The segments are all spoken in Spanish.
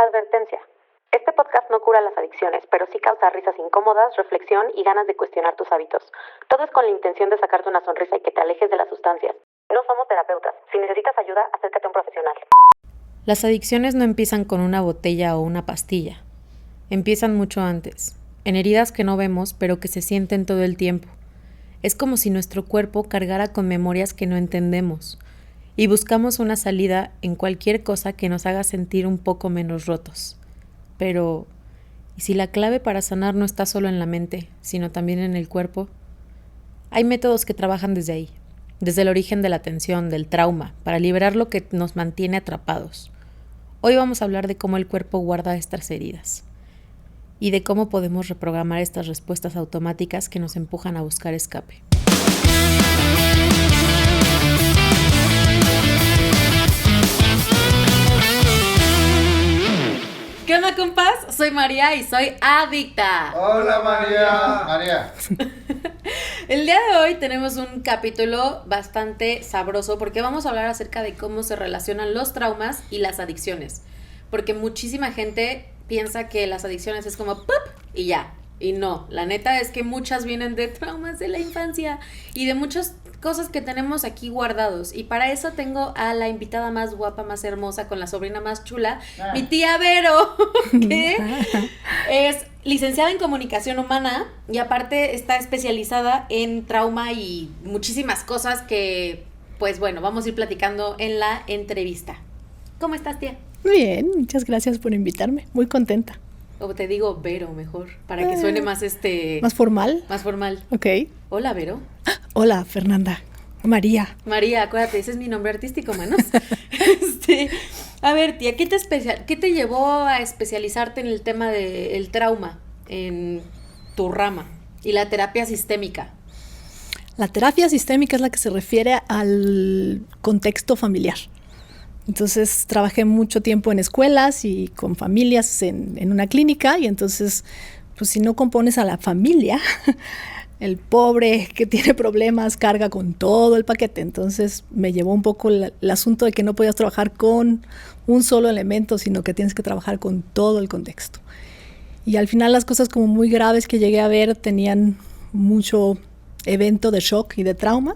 Advertencia. Este podcast no cura las adicciones, pero sí causa risas incómodas, reflexión y ganas de cuestionar tus hábitos. Todo es con la intención de sacarte una sonrisa y que te alejes de las sustancias. No somos terapeutas. Si necesitas ayuda, acércate a un profesional. Las adicciones no empiezan con una botella o una pastilla. Empiezan mucho antes, en heridas que no vemos, pero que se sienten todo el tiempo. Es como si nuestro cuerpo cargara con memorias que no entendemos y buscamos una salida en cualquier cosa que nos haga sentir un poco menos rotos. Pero, ¿y si la clave para sanar no está solo en la mente, sino también en el cuerpo? Hay métodos que trabajan desde ahí, desde el origen de la tensión, del trauma, para liberar lo que nos mantiene atrapados. Hoy vamos a hablar de cómo el cuerpo guarda estas heridas y de cómo podemos reprogramar estas respuestas automáticas que nos empujan a buscar escape. ¿Qué onda, compas? Soy María y soy adicta. Hola, María. El día de hoy tenemos un capítulo bastante sabroso porque vamos a hablar acerca de cómo se relacionan los traumas y las adicciones. Porque muchísima gente piensa que las adicciones es como ¡pup! Y ya. Y no, la neta es que muchas vienen de traumas de la infancia y de muchas cosas que tenemos aquí guardados. Y para eso tengo a la invitada más guapa, más hermosa, con la sobrina más chula, mi tía Vero, que es licenciada en comunicación humana y aparte está especializada en trauma y muchísimas cosas que, pues bueno, vamos a ir platicando en la entrevista. ¿Cómo estás, tía? Muy bien, muchas gracias por invitarme, muy contenta. O te digo Vero mejor, para que suene más ¿Más formal? Más formal. Ok. Hola, Vero. Hola, Fernanda. María, acuérdate, ese es mi nombre artístico, manos. A ver, tía, ¿qué te llevó a especializarte en el tema del trauma en tu rama y la terapia sistémica? la terapia sistémica es la que se refiere al contexto familiar. Entonces trabajé mucho tiempo en escuelas y con familias en una clínica y entonces, pues si no compones a la familia, el pobre que tiene problemas carga con todo el paquete. Entonces me llevó un poco el asunto de que no podías trabajar con un solo elemento, sino que tienes que trabajar con todo el contexto. Y al final las cosas como muy graves que llegué a ver tenían mucho evento de shock y de trauma.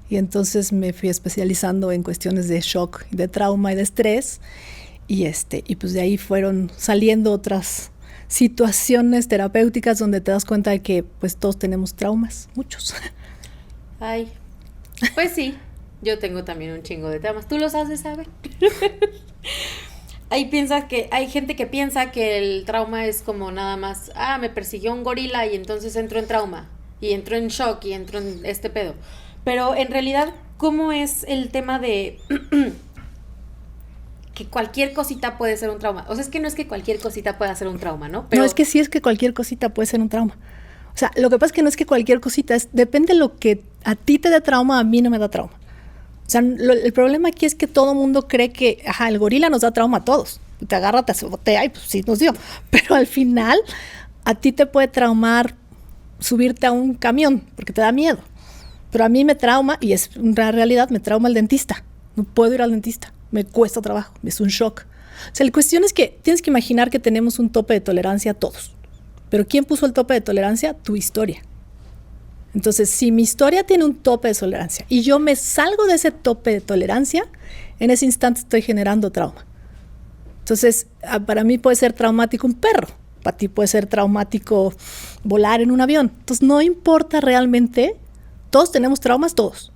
Y entonces me fui especializando en cuestiones de shock, de trauma y de estrés. Y pues de ahí fueron saliendo otras situaciones terapéuticas donde te das cuenta de que pues todos tenemos traumas, muchos. Ay, pues sí, yo tengo también un chingo de traumas. ¿Tú los has de saber? Hay gente que piensa que el trauma es como nada más, me persiguió un gorila y entonces entro en trauma, y entro en shock y entro en este pedo. Pero en realidad, ¿cómo es el tema de que cualquier cosita puede ser un trauma? O sea, es que no es que cualquier cosita pueda ser un trauma, ¿no? Pero... No, es que sí es que cualquier cosita puede ser un trauma. O sea, lo que pasa es que no es que cualquier cosita, depende de lo que a ti te da trauma, a mí no me da trauma. O sea, el problema aquí es que todo mundo cree que, el gorila nos da trauma a todos. Te agarra, te sabotea y pues sí nos dio. Pero al final, a ti te puede traumar subirte a un camión porque te da miedo. Pero a mí me trauma, y es una realidad, me trauma el dentista. No puedo ir al dentista, me cuesta trabajo, es un shock. O sea, la cuestión es que tienes que imaginar que tenemos un tope de tolerancia todos. Pero ¿quién puso el tope de tolerancia? Tu historia. Entonces, si mi historia tiene un tope de tolerancia y yo me salgo de ese tope de tolerancia, en ese instante estoy generando trauma. Entonces, para mí puede ser traumático un perro, para ti puede ser traumático volar en un avión. Entonces, no importa realmente. Todos tenemos traumas, todos.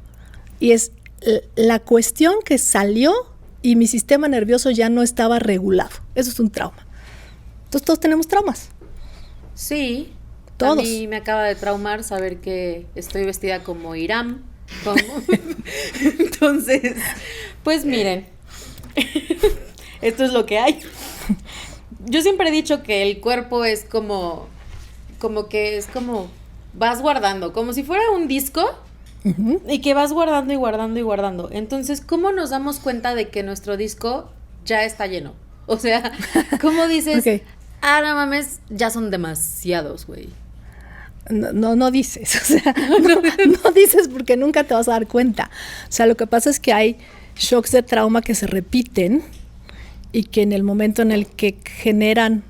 Y es la cuestión que salió y mi sistema nervioso ya no estaba regulado. Eso es un trauma. Entonces todos tenemos traumas. Sí. Todos. A mí me acaba de traumar saber que estoy vestida como Irán. Entonces, pues miren, esto es lo que hay. Yo siempre he dicho que el cuerpo es como vas guardando, como si fuera un disco, uh-huh, y que vas guardando y guardando y guardando. Entonces, ¿cómo nos damos cuenta de que nuestro disco ya está lleno? O sea, ¿cómo dices, okay, no mames, ya son demasiados, güey? No dices, o sea, no dices porque nunca te vas a dar cuenta. O sea, lo que pasa es que hay shocks de trauma que se repiten y que en el momento en el que generan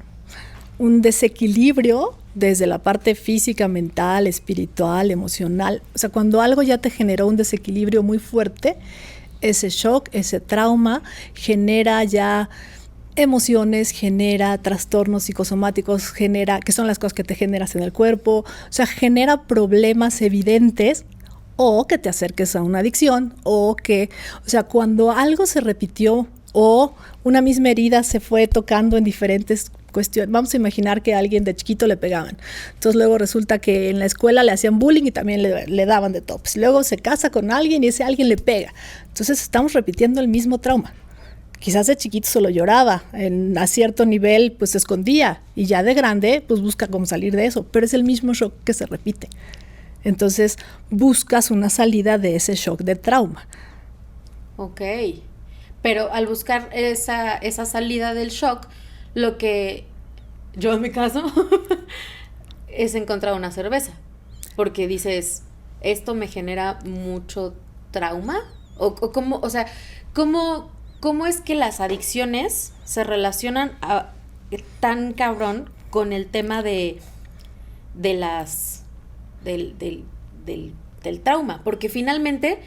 un desequilibrio desde la parte física, mental, espiritual, emocional, o sea, cuando algo ya te generó un desequilibrio muy fuerte, ese shock, ese trauma genera ya emociones, genera trastornos psicosomáticos, que son las cosas que te generas en el cuerpo, o sea, genera problemas evidentes, o que te acerques a una adicción, o sea, cuando algo se repitió o una misma herida se fue tocando en diferentes cuestiones. Vamos a imaginar que a alguien de chiquito le pegaban. Entonces luego resulta que en la escuela le hacían bullying y también le daban de topes. Luego se casa con alguien y ese alguien le pega. Entonces estamos repitiendo el mismo trauma. Quizás de chiquito solo lloraba, a cierto nivel pues se escondía y ya de grande pues busca cómo salir de eso, pero es el mismo shock que se repite. Entonces buscas una salida de ese shock de trauma. Ok, pero al buscar esa salida del shock, lo que yo en mi caso es encontrar una cerveza, porque dices, esto me genera mucho trauma, o cómo, o sea, ¿cómo es que las adicciones se relacionan tan cabrón con el tema del trauma? Porque finalmente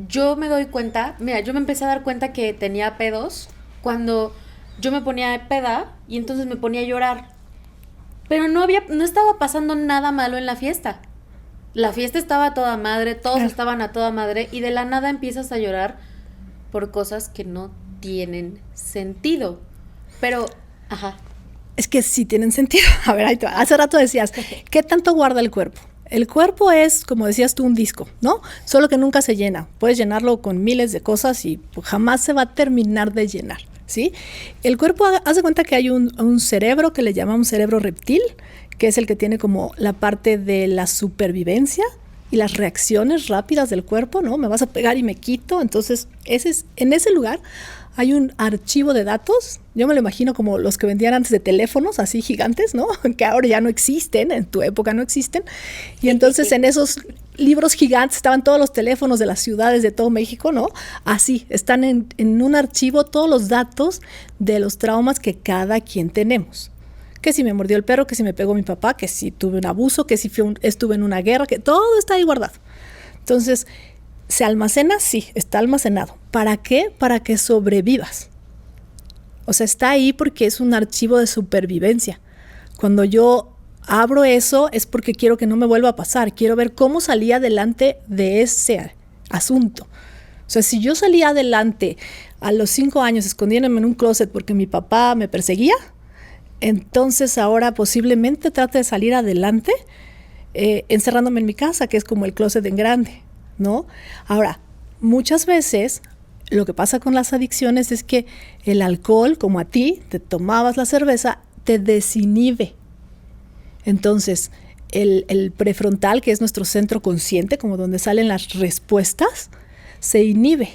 yo me doy cuenta, mira, yo me empecé a dar cuenta que tenía pedos cuando yo me ponía peda y entonces me ponía a llorar. Pero no estaba pasando nada malo en la fiesta. La fiesta estaba a toda madre, todos estaban a toda madre y de la nada empiezas a llorar por cosas que no tienen sentido. Pero, Es que sí tienen sentido. A ver, hace rato decías, ¿qué tanto guarda el cuerpo? El cuerpo es, como decías tú, un disco, ¿no? Solo que nunca se llena. Puedes llenarlo con miles de cosas y jamás se va a terminar de llenar, ¿sí? El cuerpo, hace cuenta que hay un cerebro que le llamamos cerebro reptil, que es el que tiene como la parte de la supervivencia y las reacciones rápidas del cuerpo, ¿no? Me vas a pegar y me quito. Entonces, en ese lugar hay un archivo de datos. Yo me lo imagino como los que vendían antes de teléfonos, así gigantes, ¿no? Que ahora ya no existen, en tu época no existen. Y entonces en esos libros gigantes estaban todos los teléfonos de las ciudades de todo México, ¿no? Así, están en un archivo todos los datos de los traumas que cada quien tenemos. Que si me mordió el perro, que si me pegó mi papá, que si tuve un abuso, que si estuve en una guerra, que todo está ahí guardado. Entonces, ¿se almacena? Sí, está almacenado. ¿Para qué? Para que sobrevivas. O sea, está ahí porque es un archivo de supervivencia. Cuando yo abro eso es porque quiero que no me vuelva a pasar. Quiero ver cómo salí adelante de ese asunto. O sea, si yo salí adelante a los 5 años escondiéndome en un closet porque mi papá me perseguía, entonces ahora posiblemente trate de salir adelante encerrándome en mi casa, que es como el closet en grande, ¿no? Ahora, muchas veces lo que pasa con las adicciones es que el alcohol, como a ti, te tomabas la cerveza, te desinhibe. Entonces, el prefrontal, que es nuestro centro consciente, como donde salen las respuestas, se inhibe.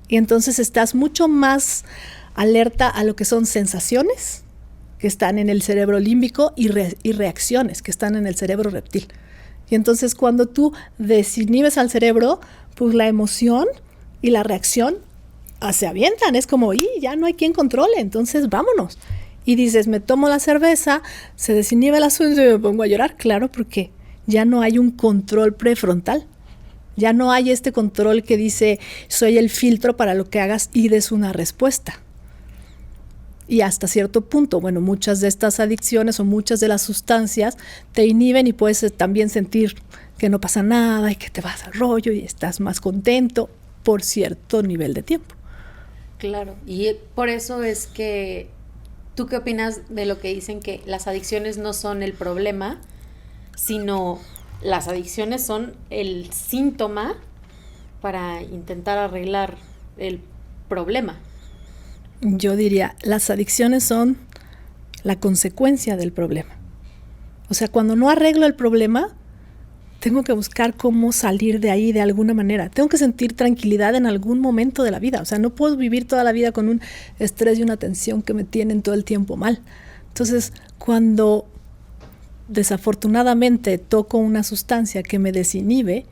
Y entonces estás mucho más alerta a lo que son sensaciones, que están en el cerebro límbico, y reacciones, que están en el cerebro reptil. Y entonces cuando tú desinhibes al cerebro, pues la emoción y la reacción se avientan. Es como, ya no hay quien controle, entonces vámonos. Y dices, me tomo la cerveza, se desinhibe el asunto y me pongo a llorar. Claro, porque ya no hay un control prefrontal. Ya no hay este control que dice, soy el filtro para lo que hagas y des una respuesta. Y hasta cierto punto, bueno, muchas de estas adicciones o muchas de las sustancias te inhiben y puedes también sentir que no pasa nada y que te vas al rollo y estás más contento por cierto nivel de tiempo. Claro, y por eso es que, ¿tú qué opinas de lo que dicen que las adicciones no son el problema, sino las adicciones son el síntoma para intentar arreglar el problema? Yo diría, las adicciones son la consecuencia del problema. O sea, cuando no arreglo el problema, tengo que buscar cómo salir de ahí de alguna manera. Tengo que sentir tranquilidad en algún momento de la vida. O sea, no puedo vivir toda la vida con un estrés y una tensión que me tienen todo el tiempo mal. Entonces, cuando desafortunadamente toco una sustancia que me desinhibe,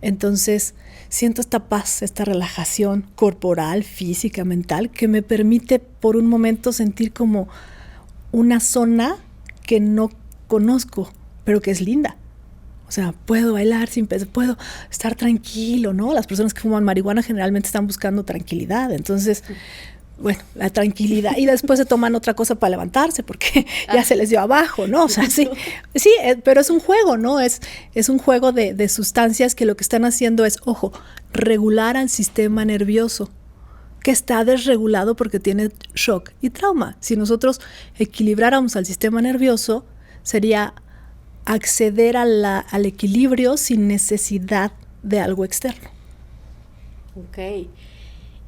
Entonces siento esta paz, esta relajación corporal, física, mental, que me permite por un momento sentir como una zona que no conozco, pero que es linda. O sea, puedo bailar sin pensar, puedo estar tranquilo, ¿no? Las personas que fuman marihuana generalmente están buscando tranquilidad. Entonces, bueno, la tranquilidad. Y después se toman otra cosa para levantarse porque ya se les dio abajo, ¿no? O sea, sí, pero es un juego, ¿no? Es un juego de sustancias que lo que están haciendo es, ojo, regular al sistema nervioso, que está desregulado porque tiene shock y trauma. Si nosotros equilibráramos al sistema nervioso, sería acceder al equilibrio sin necesidad de algo externo. Ok.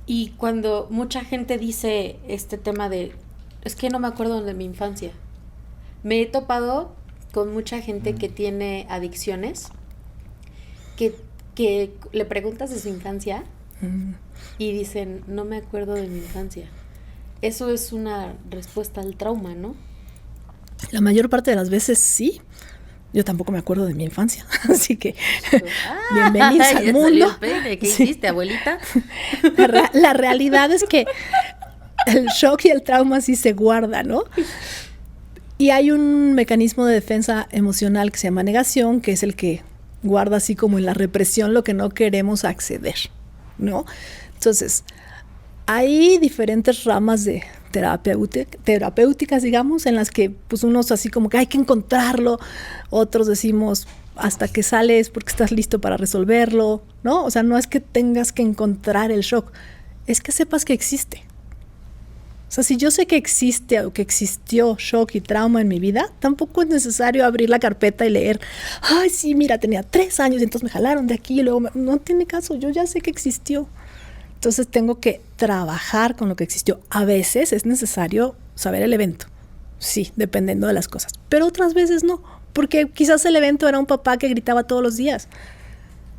Y cuando mucha gente dice este tema de, es que no me acuerdo de mi infancia, me he topado con mucha gente que tiene adicciones, que le preguntas de su infancia y dicen, no me acuerdo de mi infancia. Eso es una respuesta al trauma, ¿no? La mayor parte de las veces sí. Yo tampoco me acuerdo de mi infancia, así que bienvenidos al mundo. ¿Qué hiciste, abuelita? La realidad es que el shock y el trauma sí se guardan, ¿no? Y hay un mecanismo de defensa emocional que se llama negación, que es el que guarda así como en la represión lo que no queremos acceder, ¿no? Entonces, hay diferentes ramas de terapéuticas, digamos, en las que pues unos así como que hay que encontrarlo, otros decimos hasta que sales porque estás listo para resolverlo, ¿no? O sea, no es que tengas que encontrar el shock, es que sepas que existe. O sea, si yo sé que existe o que existió shock y trauma en mi vida, tampoco es necesario abrir la carpeta y leer, ay, sí, mira, tenía 3 años y entonces me jalaron de aquí y luego no tiene caso, yo ya sé que existió. Entonces tengo que trabajar con lo que existió. A veces es necesario saber el evento, sí, dependiendo de las cosas, pero otras veces no, porque quizás el evento era un papá que gritaba todos los días.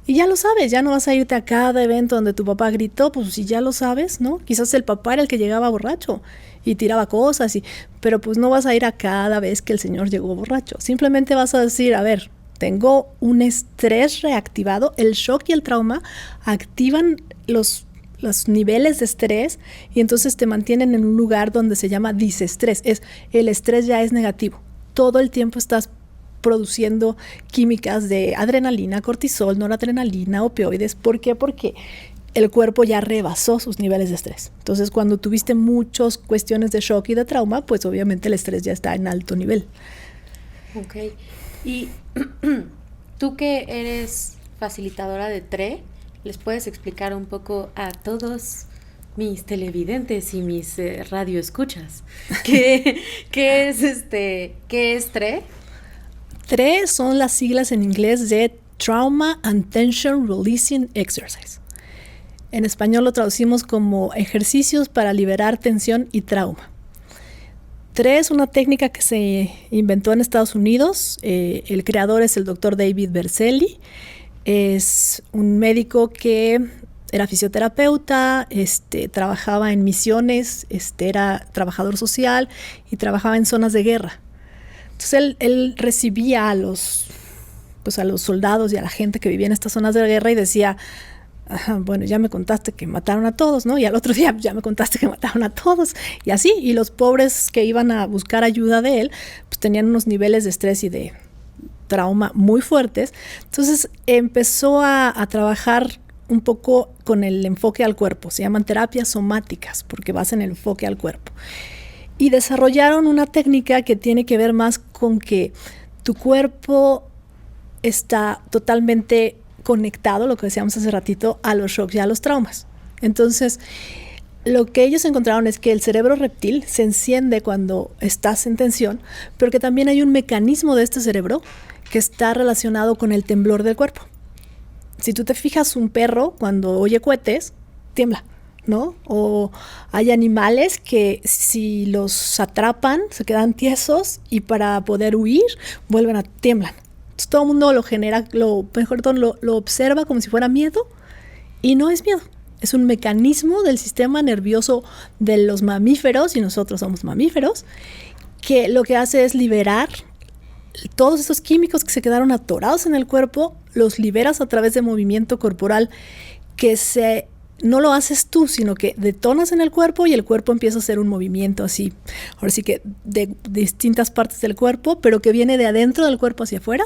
Y ya lo sabes, ya no vas a irte a cada evento donde tu papá gritó, pues si ya lo sabes, ¿no? Quizás el papá era el que llegaba borracho y tiraba cosas, pero pues no vas a ir a cada vez que el señor llegó borracho. Simplemente vas a decir, a ver, tengo un estrés reactivado, el shock y el trauma activan los niveles de estrés y entonces te mantienen en un lugar donde se llama disestrés. El estrés ya es negativo. Todo el tiempo estás produciendo químicas de adrenalina, cortisol, noradrenalina, opioides. ¿Por qué? Porque el cuerpo ya rebasó sus niveles de estrés. Entonces, cuando tuviste muchas cuestiones de shock y de trauma, pues obviamente el estrés ya está en alto nivel. Ok. Y tú que eres facilitadora de TRE, ¿les puedes explicar un poco a todos mis televidentes y mis radioescuchas qué es TRE? TRE son las siglas en inglés de Trauma and Tension Releasing Exercise. En español lo traducimos como ejercicios para liberar tensión y trauma. TRE es una técnica que se inventó en Estados Unidos. El creador es el doctor David Berceli. Es un médico que era fisioterapeuta, trabajaba en misiones, era trabajador social y trabajaba en zonas de guerra. Entonces él recibía a los soldados y a la gente que vivía en estas zonas de guerra y decía, bueno, ya me contaste que mataron a todos, ¿no? Y al otro día ya me contaste que mataron a todos. Y así, y los pobres que iban a buscar ayuda de él, pues tenían unos niveles de estrés y de trauma muy fuertes. Entonces empezó a trabajar un poco con el enfoque al cuerpo. Se llaman terapias somáticas porque basan el enfoque al cuerpo. Y desarrollaron una técnica que tiene que ver más con que tu cuerpo está totalmente conectado, lo que decíamos hace ratito, a los shocks y a los traumas. Entonces, lo que ellos encontraron es que el cerebro reptil se enciende cuando estás en tensión, pero que también hay un mecanismo de este cerebro que está relacionado con el temblor del cuerpo. Si tú te fijas, un perro cuando oye cohetes, tiembla, ¿no? O hay animales que si los atrapan se quedan tiesos y para poder huir vuelven a tiemblan. Entonces, todo el mundo lo observa como si fuera miedo y no es miedo. Es un mecanismo del sistema nervioso de los mamíferos, y nosotros somos mamíferos, que lo que hace es liberar todos esos químicos que se quedaron atorados en el cuerpo, los liberas a través de movimiento corporal no lo haces tú, sino que detonas en el cuerpo y el cuerpo empieza a hacer un movimiento así, ahora sí que de distintas partes del cuerpo, pero que viene de adentro del cuerpo hacia afuera.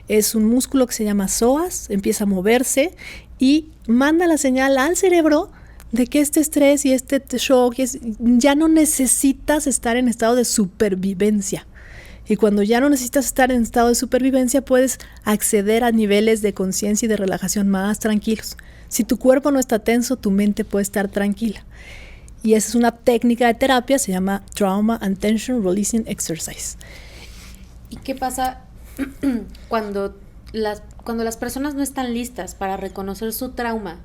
Es un músculo que se llama psoas, empieza a moverse y manda la señal al cerebro de que este estrés y este shock ya no necesitas estar en estado de supervivencia. Y cuando ya no necesitas estar en estado de supervivencia, puedes acceder a niveles de conciencia y de relajación más tranquilos. Si tu cuerpo no está tenso, tu mente puede estar tranquila. Y esa es una técnica de terapia, se llama Trauma and Tension Releasing Exercise. ¿Y qué pasa cuando las personas no están listas para reconocer su trauma?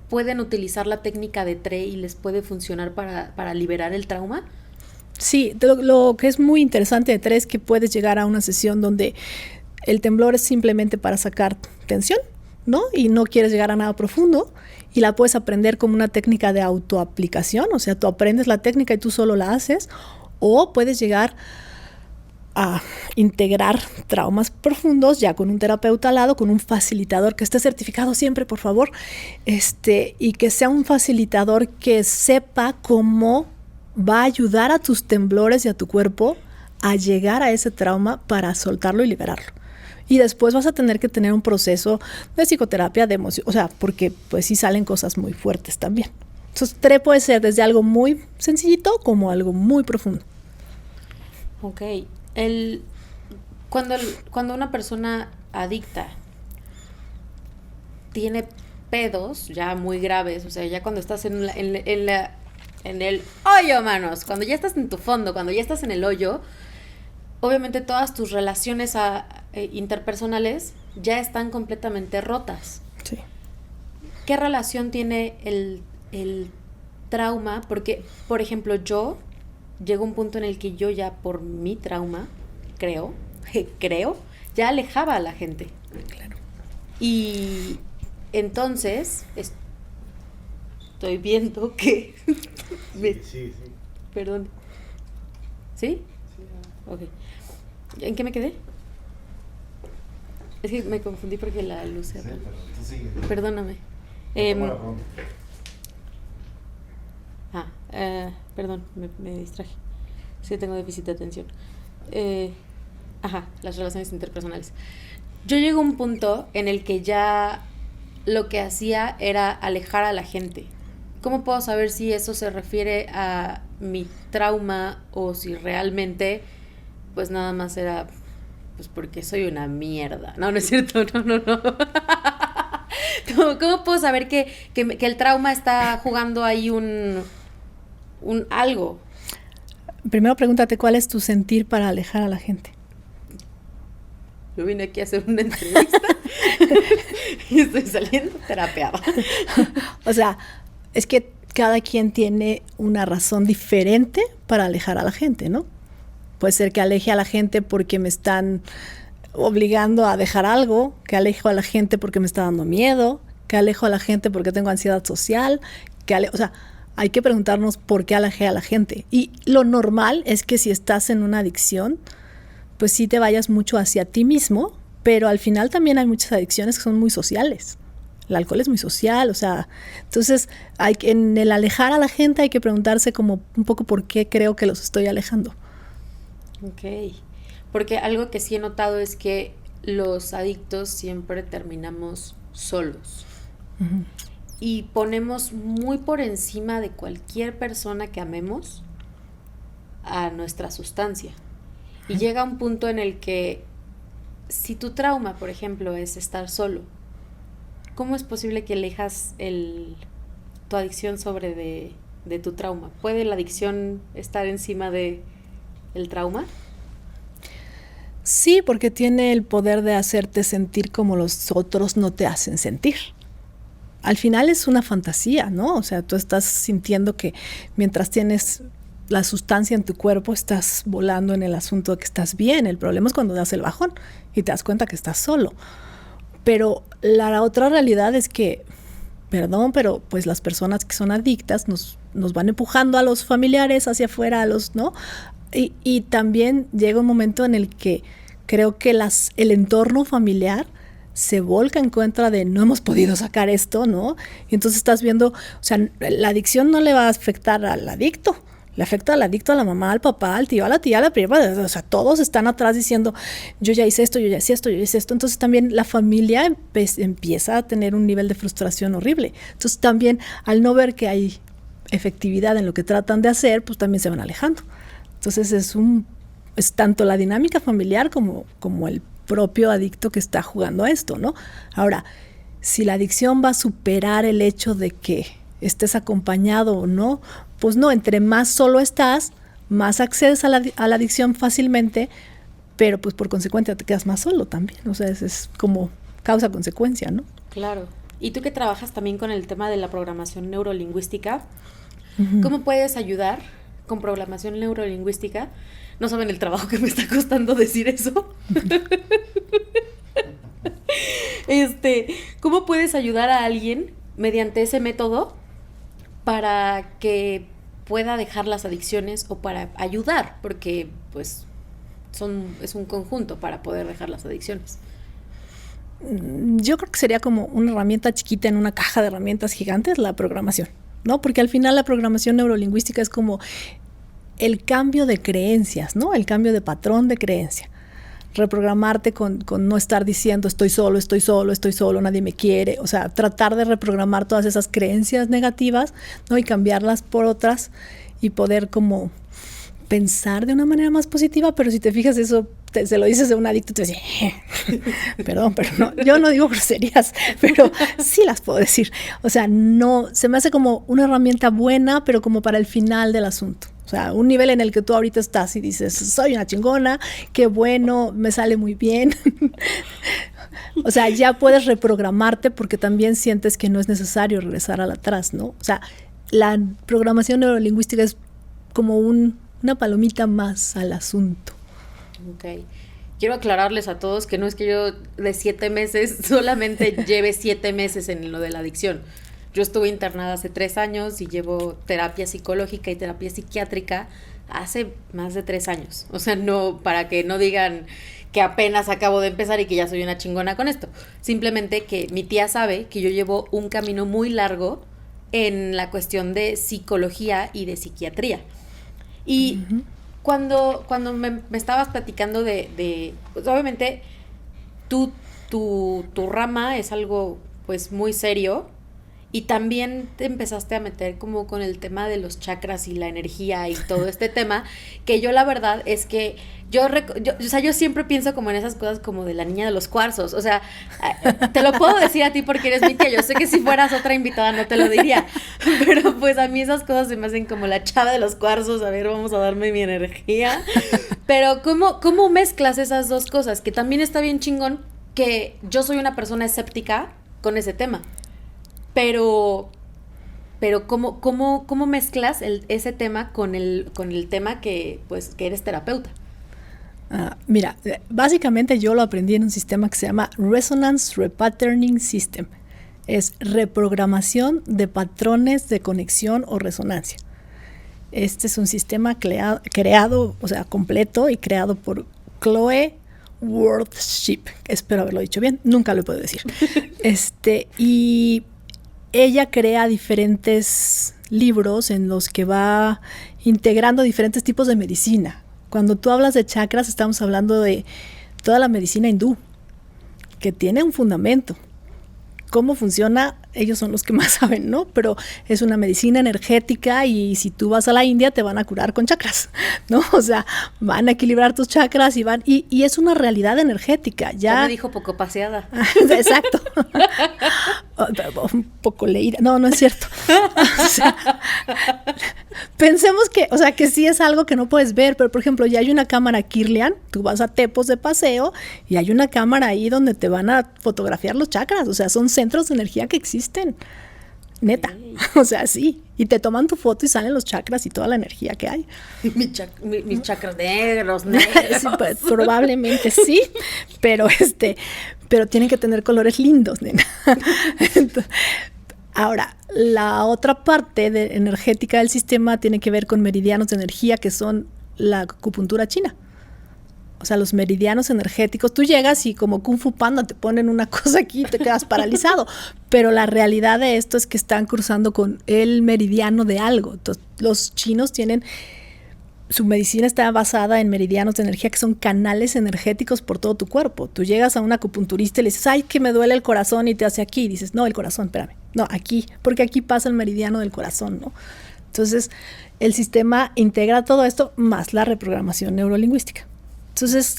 ¿Pueden utilizar la técnica de TRE y les puede funcionar para liberar el trauma? Sí, lo que es muy interesante de TRE es que puedes llegar a una sesión donde el temblor es simplemente para sacar tensión, ¿no? Y no quieres llegar a nada profundo y la puedes aprender como una técnica de autoaplicación, o sea, tú aprendes la técnica y tú solo la haces, o puedes llegar a integrar traumas profundos ya con un terapeuta al lado, con un facilitador que esté certificado siempre, por favor, y que sea un facilitador que sepa cómo va a ayudar a tus temblores y a tu cuerpo a llegar a ese trauma para soltarlo y liberarlo. Y después vas a tener que tener un proceso de psicoterapia, de emoción, o sea, porque pues sí salen cosas muy fuertes también. Entonces, TRE puede ser desde algo muy sencillito como algo muy profundo. Ok. Cuando una persona adicta tiene pedos ya muy graves, o sea, ya cuando estás en el hoyo, manos, cuando ya estás en tu fondo, cuando ya estás en el hoyo, obviamente todas tus relaciones interpersonales ya están completamente rotas. Sí. ¿Qué relación tiene el trauma? Porque, por ejemplo, yo llego a un punto en el que yo ya por mi trauma, creo, ya alejaba a la gente. Claro. Y entonces estoy viendo que... Sí. Perdón. ¿Sí? Ok. ¿En qué me quedé? Es que me confundí porque la luz se apagó. Tú sigue. Perdóname. Perdón, me distraje. Sí, tengo déficit de atención. Las relaciones interpersonales. Yo llego a un punto en el que ya lo que hacía era alejar a la gente. ¿Cómo puedo saber si eso se refiere a mi trauma o si realmente pues nada más era pues porque soy una mierda? No es cierto, no. ¿Cómo puedo saber que el trauma está jugando ahí un algo? Primero pregúntate cuál es tu sentir para alejar a la gente. Yo vine aquí a hacer una entrevista y estoy saliendo terapeada. O sea, es que cada quien tiene una razón diferente para alejar a la gente, ¿no? Puede ser que aleje a la gente porque me están obligando a dejar algo, que alejo a la gente porque me está dando miedo, que alejo a la gente porque tengo ansiedad social, o sea, hay que preguntarnos por qué alejé a la gente. Y lo normal es que si estás en una adicción, pues sí te vayas mucho hacia ti mismo, pero al final también hay muchas adicciones que son muy sociales. El alcohol es muy social, o sea, entonces en el alejar a la gente hay que preguntarse como un poco por qué creo que los estoy alejando. Ok, porque algo que sí he notado es que los adictos siempre terminamos solos. Uh-huh. Y ponemos muy por encima de cualquier persona que amemos a nuestra sustancia. Y llega un punto en el que si tu trauma, por ejemplo, es estar solo, ¿cómo es posible que elijas tu adicción sobre de tu trauma? ¿Puede la adicción estar encima de el trauma? Sí, porque tiene el poder de hacerte sentir como los otros no te hacen sentir. Al final es una fantasía, ¿no? O sea, tú estás sintiendo que mientras tienes la sustancia en tu cuerpo, estás volando en el asunto de que estás bien. El problema es cuando das el bajón y te das cuenta que estás solo. Pero la otra realidad es que, perdón, pero pues las personas que son adictas nos van empujando a los familiares hacia afuera, ¿no? Y también llega un momento en el que creo que el entorno familiar se volca en contra de no hemos podido sacar esto, ¿no? Y entonces estás viendo, o sea, la adicción no le va a afectar al adicto, le afecta al adicto, a la mamá, al papá, al tío, a la tía, a la prima, o sea, todos están atrás diciendo, yo ya hice esto, yo ya hice esto, yo ya hice esto. Entonces también la familia empieza a tener un nivel de frustración horrible. Entonces también al no ver que hay efectividad en lo que tratan de hacer, pues también se van alejando. Entonces es tanto la dinámica familiar como el propio adicto que está jugando a esto, ¿no? Ahora, si la adicción va a superar el hecho de que estés acompañado o no, pues no, entre más solo estás, más accedes a la adicción fácilmente, pero pues por consecuencia te quedas más solo también, o sea, es como causa-consecuencia, ¿no? Claro. Y tú que trabajas también con el tema de la programación neurolingüística, uh-huh. ¿Cómo puedes ayudar con programación neurolingüística? No saben el trabajo que me está costando decir eso. ¿Cómo puedes ayudar a alguien mediante ese método para que pueda dejar las adicciones o para ayudar? Porque pues es un conjunto para poder dejar las adicciones. Yo creo que sería como una herramienta chiquita en una caja de herramientas gigantes, la programación, ¿no? Porque al final la programación neurolingüística es como el cambio de creencias, ¿no? El cambio de patrón de creencia. Reprogramarte con no estar diciendo estoy solo, nadie me quiere. O sea, tratar de reprogramar todas esas creencias negativas, ¿no? Y cambiarlas por otras y poder como pensar de una manera más positiva. Pero si te fijas, eso se lo dices a un adicto, te dice, perdón, pero no, yo no digo groserías, pero sí las puedo decir. O sea, no, se me hace como una herramienta buena, pero como para el final del asunto. O sea, un nivel en el que tú ahorita estás y dices, soy una chingona, qué bueno, me sale muy bien. O sea, ya puedes reprogramarte porque también sientes que no es necesario regresar al atrás, ¿no? O sea, la programación neurolingüística es como una palomita más al asunto. Ok. Quiero aclararles a todos que no es que yo de 7 meses solamente lleve 7 meses en lo de la adicción. Yo estuve internada hace 3 años y llevo terapia psicológica y terapia psiquiátrica hace más de 3 años. O sea, no, para que no digan que apenas acabo de empezar y que ya soy una chingona con esto. Simplemente que mi tía sabe que yo llevo un camino muy largo en la cuestión de psicología y de psiquiatría. Y uh-huh. Cuando me estabas platicando de pues obviamente tu rama es algo pues muy serio y también te empezaste a meter como con el tema de los chakras y la energía y todo este tema, que yo la verdad es que yo siempre pienso como en esas cosas como de la niña de los cuarzos, o sea, te lo puedo decir a ti porque eres mi tía, yo sé que si fueras otra invitada no te lo diría, pero pues a mí esas cosas se me hacen como la chava de los cuarzos, a ver, vamos a darme mi energía, pero ¿cómo mezclas esas dos cosas? Que también está bien chingón que yo soy una persona escéptica con ese tema, pero ¿cómo mezclas ese tema con el tema que eres terapeuta? Mira, básicamente yo lo aprendí en un sistema que se llama Resonance Repatterning System. Es reprogramación de patrones de conexión o resonancia. Este es un sistema creado, o sea, completo y creado por Chloe Worthship. Espero haberlo dicho bien, nunca lo puedo decir. Y ella crea diferentes libros en los que va integrando diferentes tipos de medicina. Cuando tú hablas de chakras, estamos hablando de toda la medicina hindú, que tiene un fundamento. ¿Cómo funciona? Ellos son los que más saben, ¿no? Pero es una medicina energética y si tú vas a la India te van a curar con chakras, ¿no? O sea, van a equilibrar tus chakras y es una realidad energética. Ya me dijo poco paseada. Exacto. Un poco leída. No es cierto. O sea, pensemos que sí es algo que no puedes ver, pero por ejemplo, ya hay una cámara Kirlian, tú vas a Tepos de paseo y hay una cámara ahí donde te van a fotografiar los chakras, o sea, son centros de energía que existen, neta, okay. O sea, sí, y te toman tu foto y salen los chakras y toda la energía que hay. Mis chakras negros. Sí, pues, probablemente sí, pero tienen que tener colores lindos, nena. Entonces, ahora, la otra parte energética del sistema tiene que ver con meridianos de energía, que son la acupuntura china. O sea, los meridianos energéticos, tú llegas y como Kung Fu Panda te ponen una cosa aquí y te quedas paralizado. Pero la realidad de esto es que están cruzando con el meridiano de algo. Entonces, los chinos tienen, su medicina está basada en meridianos de energía que son canales energéticos por todo tu cuerpo. Tú llegas a un acupunturista y le dices, ay, que me duele el corazón, y te hace aquí. Y dices, no, el corazón, espérame. No, aquí, porque aquí pasa el meridiano del corazón, ¿no? Entonces, el sistema integra todo esto más la reprogramación neurolingüística. Entonces,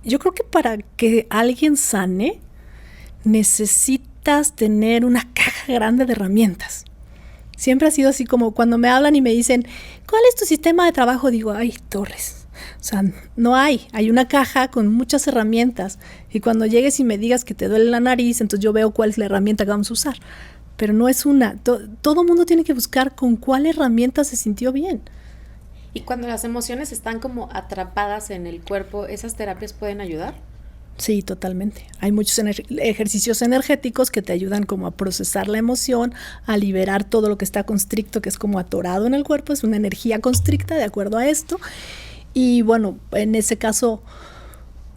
yo creo que para que alguien sane, necesitas tener una caja grande de herramientas. Siempre ha sido así, como cuando me hablan y me dicen, ¿cuál es tu sistema de trabajo? Digo, ay, torres. O sea, no hay una caja con muchas herramientas. Y cuando llegues y me digas que te duele la nariz, entonces yo veo cuál es la herramienta que vamos a usar. Pero no es una. Todo mundo tiene que buscar con cuál herramienta se sintió bien. Y cuando las emociones están como atrapadas en el cuerpo, ¿esas terapias pueden ayudar? Sí, totalmente. Hay muchos ejercicios energéticos que te ayudan como a procesar la emoción, a liberar todo lo que está constricto, que es como atorado en el cuerpo, es una energía constricta de acuerdo a esto. Y bueno, en ese caso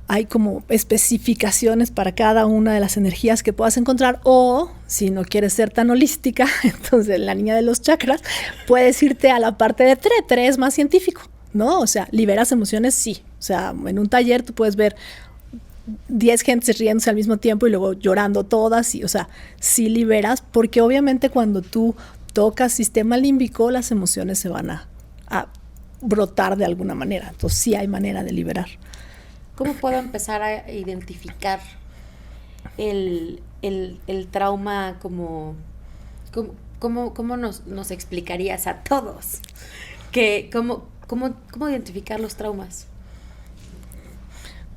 hay como especificaciones para cada una de las energías que puedas encontrar, o si no quieres ser tan holística, entonces la niña de los chakras, puedes irte a la parte de Tre es más científico, ¿no? O sea, liberas emociones, sí. O sea, en un taller tú puedes ver 10 gentes riéndose al mismo tiempo y luego llorando todas, y, o sea, sí liberas, porque obviamente cuando tú tocas sistema límbico, las emociones se van a brotar de alguna manera. Entonces sí hay manera de liberar. ¿Cómo puedo empezar a identificar el trauma ¿Cómo nos explicarías a todos? ¿Cómo identificar los traumas?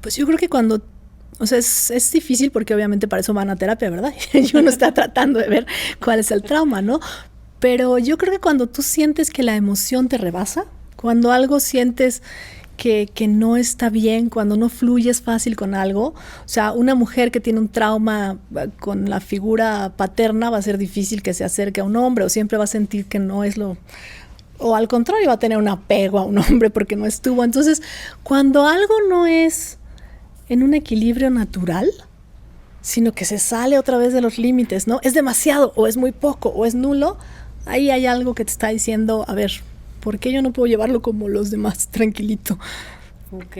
Pues yo creo que cuando, o sea, es difícil porque obviamente para eso van a terapia, ¿verdad? Y uno está tratando de ver cuál es el trauma, ¿no? Pero yo creo que cuando tú sientes que la emoción te rebasa, cuando algo sientes que no está bien, cuando no fluyes fácil con algo, o sea, una mujer que tiene un trauma con la figura paterna va a ser difícil que se acerque a un hombre, o siempre va a sentir que no es lo... O al contrario, va a tener un apego a un hombre porque no estuvo. Entonces, cuando algo no es en un equilibrio natural, sino que se sale otra vez de los límites, ¿no? Es demasiado, o es muy poco, o es nulo, ahí hay algo que te está diciendo, a ver, ¿por qué yo no puedo llevarlo como los demás, tranquilito? Ok.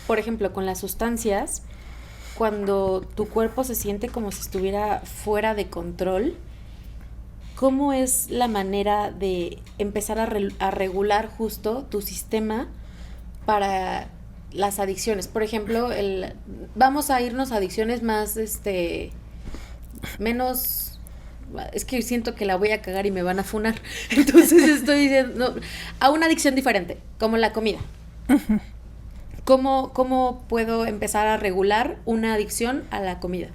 Por ejemplo, con las sustancias, cuando tu cuerpo se siente como si estuviera fuera de control, ¿cómo es la manera de empezar a regular justo tu sistema para las adicciones? Por ejemplo, vamos a irnos a adicciones más, menos... Es que siento que la voy a cagar y me van a funar. Entonces estoy diciendo, a una adicción diferente, como la comida. Uh-huh. ¿Cómo puedo empezar a regular una adicción a la comida?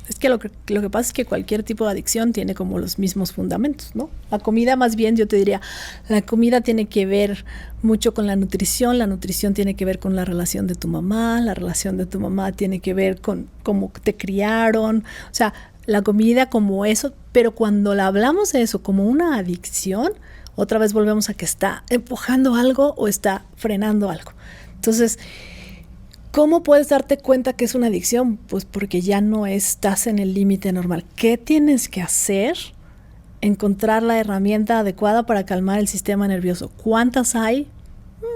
Es que lo que pasa es que cualquier tipo de adicción tiene como los mismos fundamentos, ¿no? La comida, más bien, yo te diría, la comida tiene que ver mucho con la nutrición tiene que ver con la relación de tu mamá, la relación de tu mamá tiene que ver con cómo te criaron, o sea, la comida como eso, pero cuando la hablamos de eso como una adicción, otra vez volvemos a que está empujando algo o está frenando algo. Entonces, ¿cómo puedes darte cuenta que es una adicción? Pues porque ya no estás en el límite normal. ¿Qué tienes que hacer? Encontrar la herramienta adecuada para calmar el sistema nervioso. ¿Cuántas hay?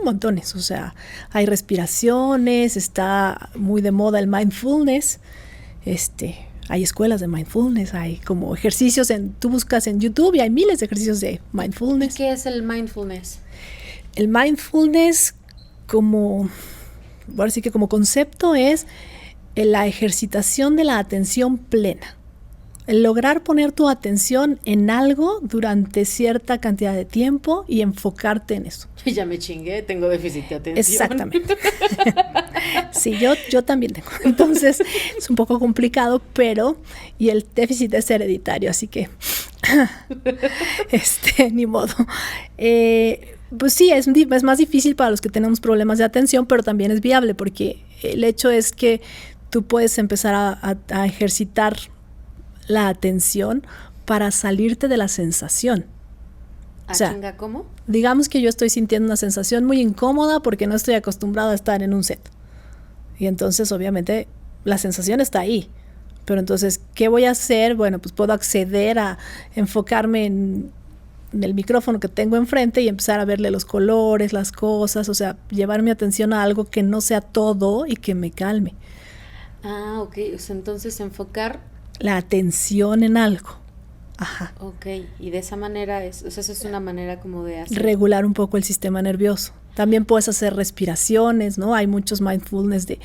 Montones. O sea, hay respiraciones, está muy de moda el mindfulness, hay escuelas de mindfulness, hay como ejercicios, tú buscas en YouTube y hay miles de ejercicios de mindfulness. ¿Qué es el mindfulness? El mindfulness como concepto es la ejercitación de la atención plena. El lograr poner tu atención en algo durante cierta cantidad de tiempo y enfocarte en eso. Ya me chingué, tengo déficit de atención. Exactamente. Sí, yo también tengo. Entonces, es un poco complicado, y el déficit es hereditario, así que, ni modo. Pues sí, es más difícil para los que tenemos problemas de atención, pero también es viable, porque el hecho es que tú puedes empezar a ejercitar la atención para salirte de la sensación. ¿A O sea, chinga cómo? digamos que yo estoy sintiendo una sensación muy incómoda porque no estoy acostumbrada a estar en un set. Y entonces, obviamente, la sensación está ahí. Pero entonces, ¿qué voy a hacer? Bueno, pues puedo acceder a enfocarme en el micrófono que tengo enfrente y empezar a verle los colores, las cosas, o sea, llevar mi atención a algo que no sea todo y que me calme. Ah, ok. O sea, entonces enfocar. La atención en algo. Ajá. Ok. Y de esa manera o sea, eso es una manera como de hacer. Regular un poco el sistema nervioso. También puedes hacer respiraciones, ¿no? Hay muchos mindfulness de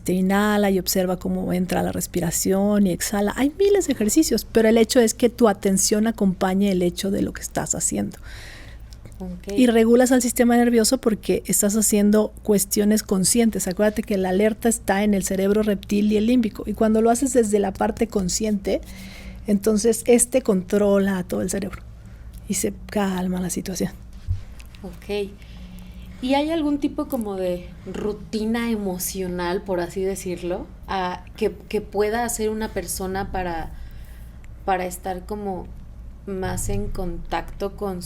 inhala y observa cómo entra la respiración y exhala. Hay miles de ejercicios, pero el hecho es que tu atención acompañe el hecho de lo que estás haciendo. Okay. Y regulas al sistema nervioso porque estás haciendo cuestiones conscientes. Acuérdate que la alerta está en el cerebro reptil y el límbico. Y cuando lo haces desde la parte consciente, entonces controla a todo el cerebro y se calma la situación. Ok. ¿Y hay algún tipo como de rutina emocional, por así decirlo, que pueda hacer una persona para estar como más en contacto con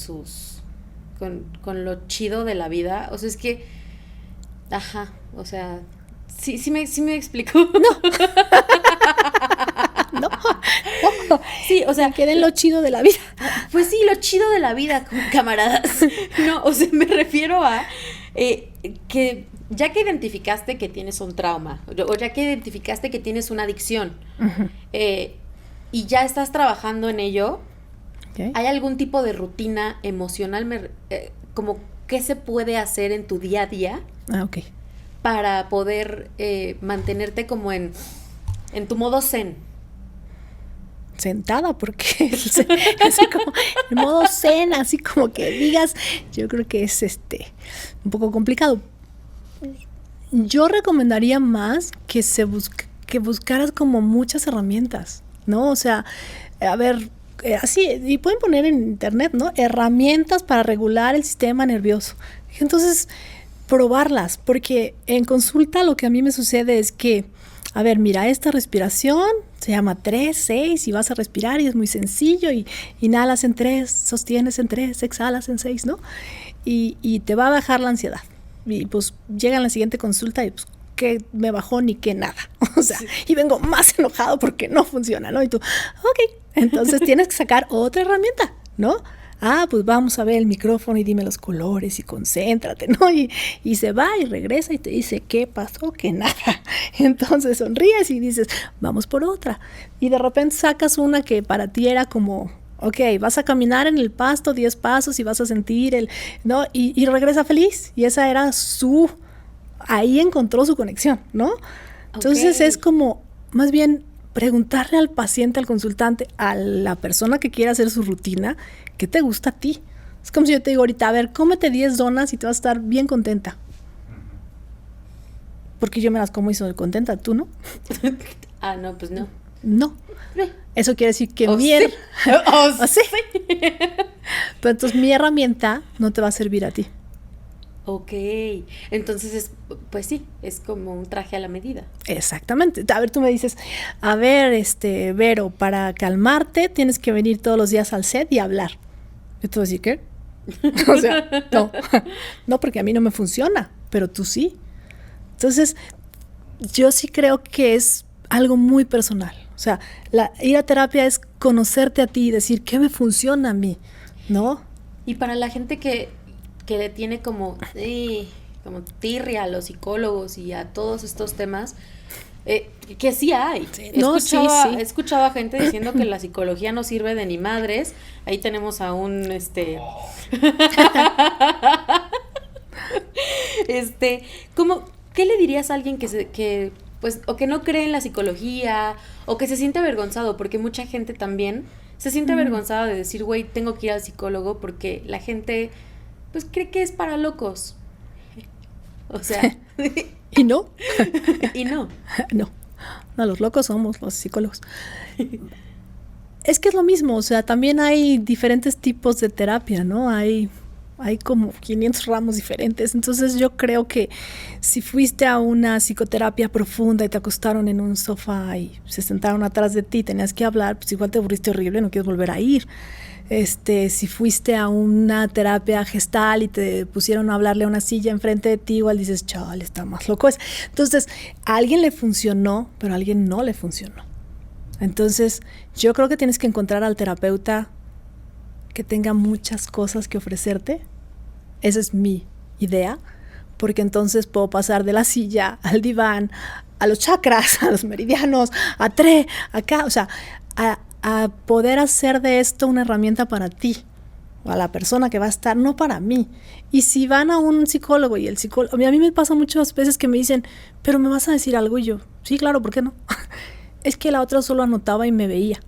con lo chido de la vida? O sea, es que, ajá, o sea, sí me explico. No. Sí, o sea, queda en lo chido de la vida. Pues sí, lo chido de la vida, camaradas. No, o sea, me refiero a que ya que identificaste que tienes un trauma, o ya que identificaste que tienes una adicción, Uh-huh. Y ya estás trabajando en ello, Okay. ¿hay algún tipo de rutina emocional, como qué se puede hacer en tu día a día Ok. para poder mantenerte como en tu modo zen? Sentada, porque así como en modo zen, así como que digas, yo creo que es un poco complicado. Yo recomendaría más que que buscaras como muchas herramientas, ¿no? O sea, a ver, así, y pueden poner en internet, ¿no? Herramientas para regular el sistema nervioso. Entonces, probarlas, porque en consulta lo que a mí me sucede es que, a ver, mira, esta respiración se llama 3-6 y vas a respirar y es muy sencillo y inhalas en 3, sostienes en 3, exhalas en 6, ¿no? Y te va a bajar la ansiedad. Y pues llega en la siguiente consulta y pues que me bajó ni que nada. O sea, sí. Y vengo más enojado porque no funciona, ¿no? Y tú, ok, entonces tienes que sacar otra herramienta, ¿no? Ah, pues vamos a ver el micrófono y dime los colores y concéntrate, ¿no? Y se va y regresa y te dice, ¿qué pasó? Que nada. Entonces sonríes y dices, vamos por otra. Y de repente sacas una que para ti era como, ok, vas a caminar en el pasto 10 pasos y vas a sentir ¿no? Y regresa feliz. Y esa era ahí encontró su conexión, ¿no? Entonces okay. Es como, más bien, preguntarle al paciente, al consultante, a la persona que quiera hacer su rutina, ¿qué te gusta a ti? Es como si yo te digo ahorita, a ver, cómete 10 donas y te vas a estar bien contenta. Porque yo me las como y soy contenta, ¿tú no? Ah, no, pues no. No. Eso quiere decir que sí. Sí. Pero entonces mi herramienta no te va a servir a ti. Ok, entonces pues sí, es como un traje a la medida. Exactamente. A ver, tú me dices, a ver, Vero, para calmarte tienes que venir todos los días al set y hablar. Yo te voy a decir, ¿qué? O sea, no, porque a mí no me funciona, pero tú sí. Entonces, yo sí creo que es algo muy personal. O sea, ir a terapia es conocerte a ti y decir, ¿qué me funciona a mí? ¿No? Y para la gente que le tiene como tirria a los psicólogos y a todos estos temas, que sí hay. Sí. He escuchado a gente diciendo que la psicología no sirve de ni madres. Ahí tenemos a un ¿qué le dirías a alguien que pues, o que no cree en la psicología, o que se siente avergonzado? Porque mucha gente también se siente avergonzada de decir, güey, tengo que ir al psicólogo, porque la gente pues cree que es para locos. O sea. ¿Y no? ¿Y no? No, los locos somos los psicólogos. Es que es lo mismo, o sea, también hay diferentes tipos de terapia, ¿no? Hay como 500 ramos diferentes. Entonces yo creo que si fuiste a una psicoterapia profunda y te acostaron en un sofá y se sentaron atrás de ti, tenías que hablar, pues igual te aburriste horrible, no quieres volver a ir. Si fuiste a una terapia gestal y te pusieron a hablarle a una silla enfrente de ti, igual dices, chale, está más loco. Entonces, a alguien le funcionó, pero a alguien no le funcionó. Entonces, yo creo que tienes que encontrar al terapeuta que tenga muchas cosas que ofrecerte. Esa es mi idea, porque entonces puedo pasar de la silla al diván, a los chakras, a los meridianos, a acá, o sea, a poder hacer de esto una herramienta para ti, o a la persona que va a estar, no para mí. Y si van a un psicólogo y el psicólogo, a mí me pasa muchas veces que me dicen, pero me vas a decir algo, y yo, sí, claro, ¿por qué no? Es que la otra solo anotaba y me veía.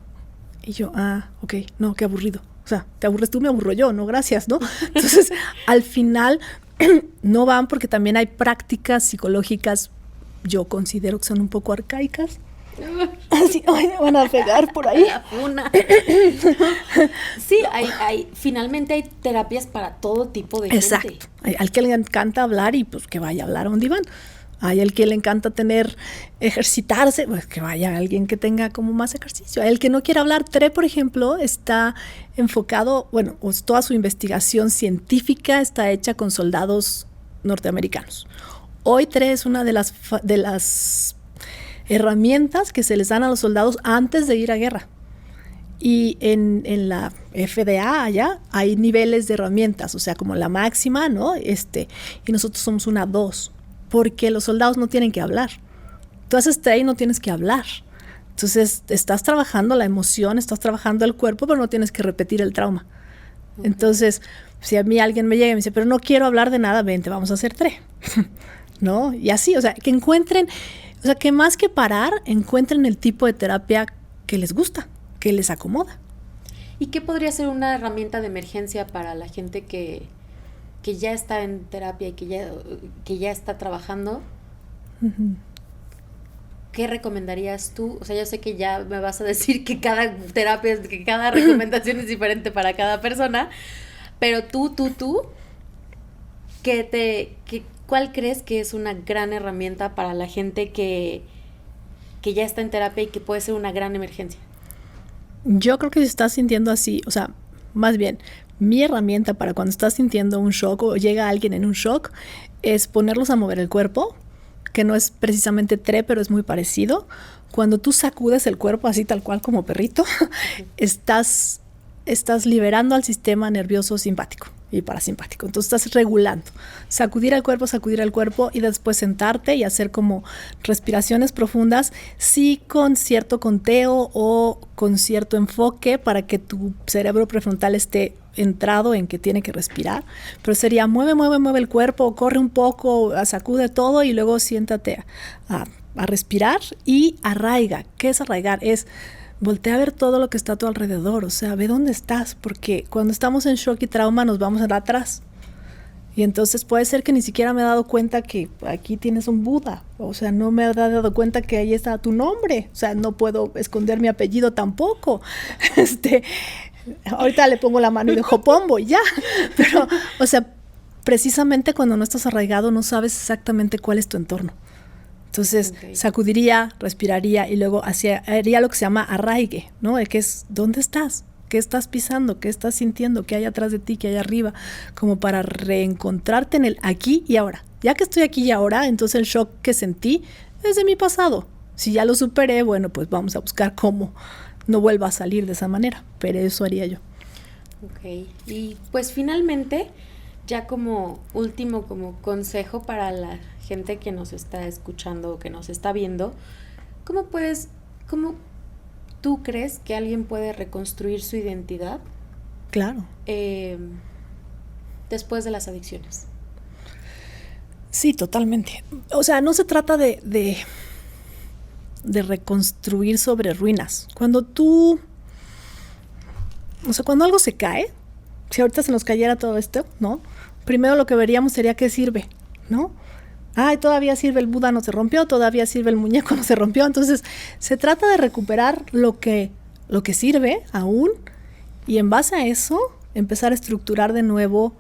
Y yo, ok, no, qué aburrido. O sea, te aburres tú, me aburro yo, no, gracias, ¿no? Entonces, al final, no van porque también hay prácticas psicológicas, yo considero que son un poco arcaicas. Así, me van a pegar por ahí. Sí, finalmente hay terapias para todo tipo de gente. Exacto. Al que le encanta hablar y pues que vaya a hablar a un diván. Hay al que le encanta ejercitarse, pues que vaya alguien que tenga como más ejercicio. El que no quiere hablar, TRE, por ejemplo, está enfocado, toda su investigación científica está hecha con soldados norteamericanos. Hoy TRE es una de las herramientas que se les dan a los soldados antes de ir a guerra. Y en la FDA allá hay niveles de herramientas, o sea, como la máxima, ¿no? Y nosotros somos una 2, porque los soldados no tienen que hablar. Tú haces TRE y no tienes que hablar. Entonces, estás trabajando la emoción, estás trabajando el cuerpo, pero no tienes que repetir el trauma. Okay. Entonces, si a mí alguien me llega y me dice, pero no quiero hablar de nada, vente, vamos a hacer TRE. ¿No? Y así, o sea, que encuentren, o sea, que más que parar, encuentren el tipo de terapia que les gusta, que les acomoda. ¿Y qué podría ser una herramienta de emergencia para la gente que ya está en terapia y que ya está trabajando? Uh-huh. ¿Qué recomendarías tú? O sea, yo sé que ya me vas a decir que cada terapia, que cada recomendación es diferente para cada persona, pero tú, ¿cuál crees que es una gran herramienta para la gente que ya está en terapia y que puede ser una gran emergencia? Yo creo que si estás sintiendo así, o sea, más bien, mi herramienta para cuando estás sintiendo un shock o llega alguien en un shock es ponerlos a mover el cuerpo, que no es precisamente TRE, pero es muy parecido. Cuando tú sacudes el cuerpo así tal cual como perrito, estás liberando al sistema nervioso simpático y parasimpático. Entonces estás regulando. Sacudir el cuerpo y después sentarte y hacer como respiraciones profundas, sí con cierto conteo o con cierto enfoque para que tu cerebro prefrontal esté entrado en que tiene que respirar. Pero sería mueve el cuerpo, corre un poco, sacude todo y luego siéntate a respirar y arraiga. ¿Qué es arraigar? Es voltea a ver todo lo que está a tu alrededor, o sea, ve dónde estás, porque cuando estamos en shock y trauma nos vamos atrás. Y entonces puede ser que ni siquiera me he dado cuenta que aquí tienes un Buda, o sea, no me he dado cuenta que ahí está tu nombre, o sea, no puedo esconder mi apellido tampoco. Ahorita le pongo la mano y dejo pombo y ya. Pero, o sea, precisamente cuando no estás arraigado no sabes exactamente cuál es tu entorno. Entonces, sacudiría, respiraría y luego haría lo que se llama arraigue, ¿no? Que es, ¿dónde estás? ¿Qué estás pisando? ¿Qué estás sintiendo? ¿Qué hay atrás de ti? ¿Qué hay arriba? Como para reencontrarte en el aquí y ahora. Ya que estoy aquí y ahora, entonces el shock que sentí es de mi pasado. Si ya lo superé, bueno, pues vamos a buscar cómo no vuelva a salir de esa manera. Pero eso haría yo. Ok. Y pues finalmente, ya como último como consejo para la gente que nos está escuchando o que nos está viendo, ¿cómo tú crees que alguien puede reconstruir su identidad? Claro. Después de las adicciones. Sí, totalmente. O sea, no se trata de reconstruir sobre ruinas. Cuando algo se cae, si ahorita se nos cayera todo esto, ¿no? Primero lo que veríamos sería qué sirve, ¿no? Todavía sirve el Buda, no se rompió, todavía sirve el muñeco, no se rompió. Entonces, se trata de recuperar lo que sirve aún y en base a eso empezar a estructurar de nuevo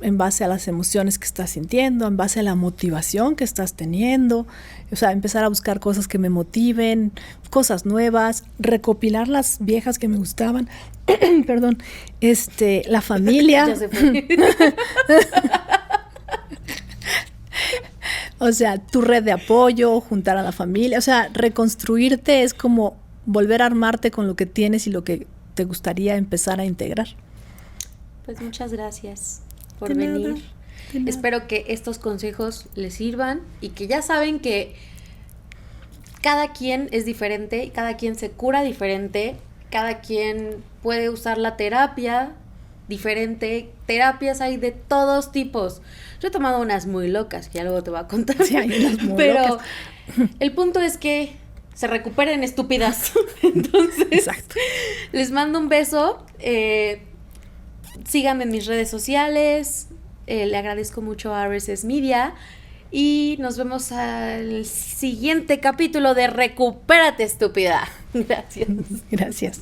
en base a las emociones que estás sintiendo, en base a la motivación que estás teniendo. O sea, empezar a buscar cosas que me motiven, cosas nuevas, recopilar las viejas que me gustaban. Perdón, la familia. Ya se fue. O sea, tu red de apoyo, juntar a la familia. O sea, reconstruirte es como volver a armarte con lo que tienes y lo que te gustaría empezar a integrar. Pues muchas gracias por De nada, venir. de nada. Espero que estos consejos les sirvan y que ya saben que cada quien es diferente, cada quien se cura diferente, cada quien puede usar la terapia diferente. Terapias hay de todos tipos. Yo he tomado unas muy locas, que ya luego te voy a contar. Sí, hay unas muy Pero locas. el punto es que se recuperen estúpidas. Entonces, Exacto. les mando un beso. Síganme en mis redes sociales. Le agradezco mucho a RSS Media. Y nos vemos al siguiente capítulo de Recupérate, estúpida. Gracias. Gracias.